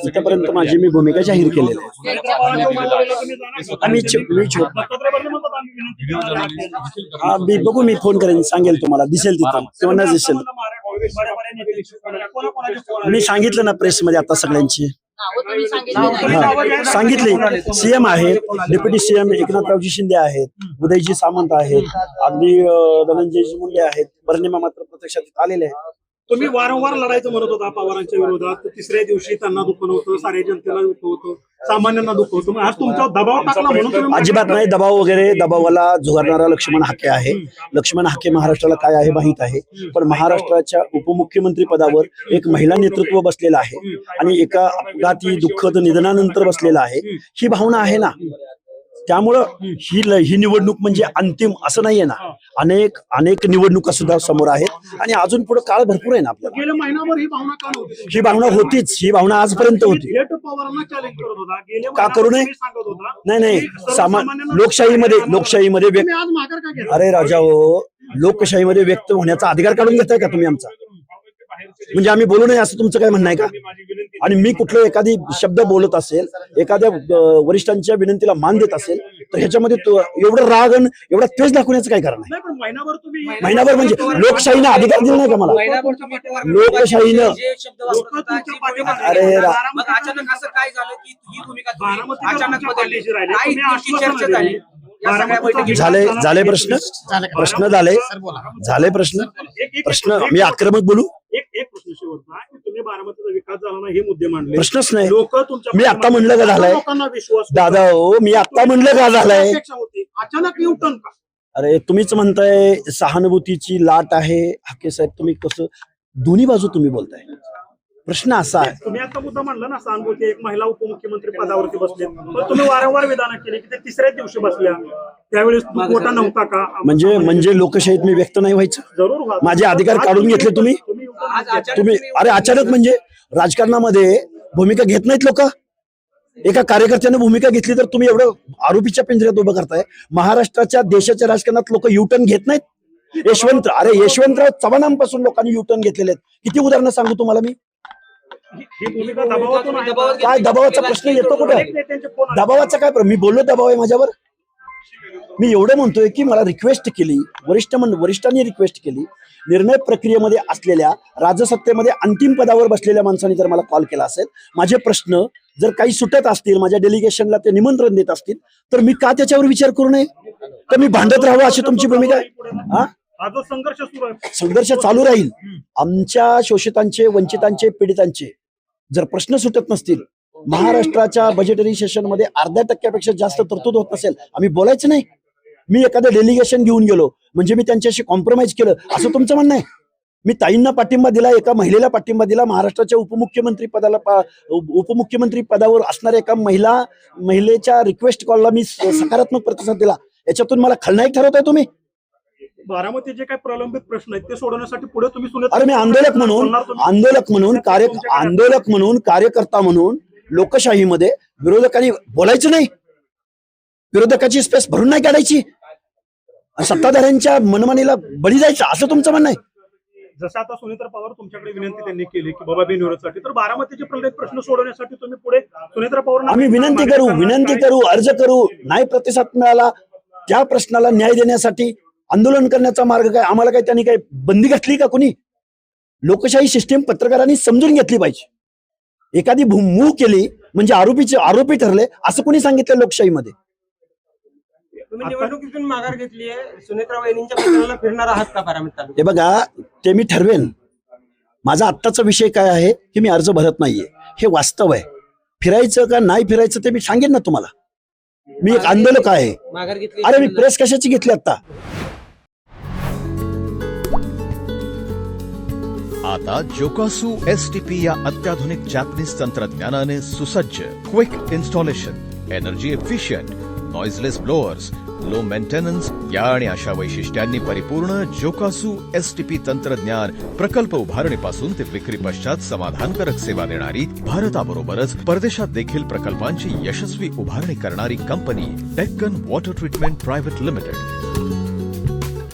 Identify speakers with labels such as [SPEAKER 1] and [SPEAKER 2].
[SPEAKER 1] तिथपर्यंत माझी मी भूमिका जाहीर केलेली आहे. बघू, मी फोन करेन, सांगेल तुम्हाला, दिसेल तिथं किंवा न दिसेल. मी सांगितलं ना प्रेसमध्ये आता सगळ्यांची सांगितली. सीएम आहेत, डेप्युटी सीएम एकनाथरावजी शिंदे आहेत, उदयजी सामंत आहेत, अगदी धनंजयजी मुंडे आहेत, बर्निमा मात्र प्रत्यक्षात आलेले आहेत.
[SPEAKER 2] तुम्ही वारंवार लढायचं म्हणत होता पवारांच्या विरोधात. तिसऱ्या दिवशी त्यांना दुःख नव्हतं, साऱ्या जनतेला दुःख होतं, सामान्यांना दुःख होतं. आज तुमच्यावर दबाव टाकला म्हणून
[SPEAKER 1] अजिबात नाही. दबाव वगैरे, दबावाला झुगारणारा लक्ष्मण हाके आहे. लक्ष्मण हाके महाराष्ट्राला काय आहे माहित आहे, पण महाराष्ट्राच्या उपमुख्यमंत्री पदावर एक महिला नेतृत्व बसलेलं आहे आणि एका अपघाती दुःखद निधनानंतर बसलेलं आहे. ही भावना आहे ना, त्यामुळं ही निवडणूक म्हणजे अंतिम असं नाहीये ना. अनेक निवडणुका सुद्धा समोर आहेत आणि अजून पुढे काळ भरपूर आहे ना आपल्याला.
[SPEAKER 2] गेल्या महिनाभर ही भावना का नव्हती?
[SPEAKER 1] ही भावना होतीच, ही भावना आजपर्यंत होती.
[SPEAKER 2] पवारांना चॅलेंज करत होता, गेल्या
[SPEAKER 1] का करू नये? नाही, लोकशाहीमध्ये
[SPEAKER 2] आज माघार का घेतला?
[SPEAKER 1] अरे राजा हो, लोकशाहीमध्ये व्यक्त होण्याचा अधिकार काढून घेताय का तुम्ही आमचा? म्हणजे आम्ही बोलू नये असं तुमचं काय म्हणणं आहे का? आणि मी कुठलं एखादी शब्द बोलत असेल, एखाद्या वरिष्ठांच्या विनंतीला मान देत असेल, तर ह्याच्यामध्ये एवढं राग आणि एवढा तेज दाखवण्याचं काय कारण आहे? महिनाभर म्हणजे लोकशाहीनं अधिकार दिला नाही का मला? लोकशाहीनं अरे झाले प्रश्न मी आक्रमक बोलू?
[SPEAKER 2] एक प्रश्न शेवटचा, तुम्ही बारामतीचा विकास झाला ना हे मुद्दे मांडले.
[SPEAKER 1] प्रश्नच नाही.
[SPEAKER 2] लोक तुमच्या
[SPEAKER 1] मी आता म्हणलं का झालाय दादा हो, मी आता म्हणलं का झालाय?
[SPEAKER 2] अचानक युटर्न का?
[SPEAKER 1] अरे तुम्हीच म्हणताय सहानुभूतीची लाट आहे. हाके साहेब, तुम्ही कसं दोन्ही बाजू तुम्ही बोलताय? प्रश्न असा आहे,
[SPEAKER 2] तुम्ही आता मुद्दा म्हणला ना सहानुभूती, एक महिला उपमुख्यमंत्री पदावरती बसले, तुम्ही वारंवार विधान केली की ते तिसऱ्या दिवशी बसल्या, त्यावेळेस मोठा नव्हता का?
[SPEAKER 1] म्हणजे लोकशाहीत मी व्यक्त नाही व्हायचं?
[SPEAKER 2] जरूर
[SPEAKER 1] माझे अधिकार काढून घेतले तुम्ही. अरे अचानक म्हणजे राजकारणामध्ये भूमिका घेत नाहीत लोक. एका कार्यकर्त्याने भूमिका घेतली तर तुम्ही एवढं आरोपीच्या पिंजऱ्यात उभं करताय. महाराष्ट्राच्या देशाच्या राजकारणात लोक युटर्न घेत नाहीत. यशवंतराव चव्हाणांपासून लोकांनी युटर्न घेतलेले आहेत. किती उदाहरणं सांगू तुम्हाला मी? काय दबावाचा प्रश्न येतो कुठे? दबावाचा काय? मी बोललो दबाव आहे माझ्यावर? मी एवढं म्हणतोय की मला रिक्वेस्ट केली, वरिष्ठांनी रिक्वेस्ट केली, निर्णय प्रक्रियेमध्ये असलेल्या, राजसत्तेमध्ये अंतिम पदावर बसलेल्या माणसांनी जर मला कॉल केला असेल, माझे प्रश्न जर काही सुटत असतील, माझ्या डेलिगेशनला ते निमंत्रण देत असतील, तर मी का त्याच्यावर विचार करू नये? तर मी भांडत राहावं अशी तुमची भूमिका आहे? संघर्ष चालू राहील. आमच्या शोषितांचे, वंचितांचे, पीडितांचे जर प्रश्न सुटत नसतील, महाराष्ट्राच्या बजेटरी सेशनमध्ये 0.5% जास्त तरतूद होत नसेल, आम्ही बोलायचं नाही. मी एखादं डेलिगेशन घेऊन गेलो म्हणजे मी त्यांच्याशी कॉम्प्रोमाइज केलं असं तुमचं म्हणणं आहे? मी ताईंना पाठिंबा दिला, एका महिलेला पाठिंबा दिला, महाराष्ट्राच्या उपमुख्यमंत्री पदावर असणाऱ्या एका महिलेच्या रिक्वेस्ट कॉलला मी सकारात्मक प्रतिसाद दिला. याच्यातून मला खलनायक ठरवताय तुम्ही?
[SPEAKER 2] बारामती जे काही प्रलंबित प्रश्न आहेत ते सोडवण्यासाठी पुढे तुम्ही
[SPEAKER 1] अरे मी आंदोलक म्हणून कार्यकर्ता म्हणून लोकशाहीमध्ये विरोधकांनी बोलायचं नाही, विरोधकाची स्पेस भरून नाही काढायची, सत्ताधाऱ्यांच्या मनमानीला बळी जायचं असं तुमचं म्हणणं आहे?
[SPEAKER 2] जसं आता सुनेत्रा पवार तुमच्याकडे विनंती त्यांनी केली की बाबा बिनविरोधसाठी, तर बारामतीचे प्रलंबित प्रश्न सोडवण्यासाठी तुम्ही पुढे सुनेत्रा पवार
[SPEAKER 1] आम्ही विनंती करू, अर्ज करू. नाही प्रतिसाद मिळाला, त्या प्रश्नाला न्याय देण्यासाठी आंदोलन करण्याचा मार्ग काय? आम्हाला काय त्यांनी काय बंदी घातली का? कोणी? लोकशाही सिस्टीम पत्रकारांनी समजून घेतली पाहिजे. एखादी मूव केली म्हणजे आरोपी ठरले असं कोणी सांगितलं लोकशाहीमध्ये?
[SPEAKER 3] तुम्ही निवडणुकीतून माघार घेतली आहे, सुनेत्रा वहिनींच्या पत्राला फिरणार आहात का बारामती?
[SPEAKER 1] हे बघा, ते मी ठरवेन. माझा आत्ताचा विषय काय आहे की मी अर्ज भरत नाहीये, हे वास्तव आहे. फिरायचं का नाही फिरायचं ते मी सांगेन ना तुम्हाला. मी एक आंदोलक आहे. अरे मी प्रेस कशाची घेतली आता?
[SPEAKER 4] आता जोकासू STP या अत्याधुनिक जॅपनीज तंत्रज्ञानाने सुसज्ज, quick installation, energy efficient, noiseless blowers, low maintenance या आणि अशा वैशिष्ट्यांनी परिपूर्ण जोकासू STP तंत्रज्ञान प्रकल्प उभारणीपासून ते विक्री पश्चात समाधानकारक सेवा देणारी, भारताबरोबरच परदेशात देखील प्रकल्पांची यशस्वी उभारणी करणारी company Deccan water treatment private limited.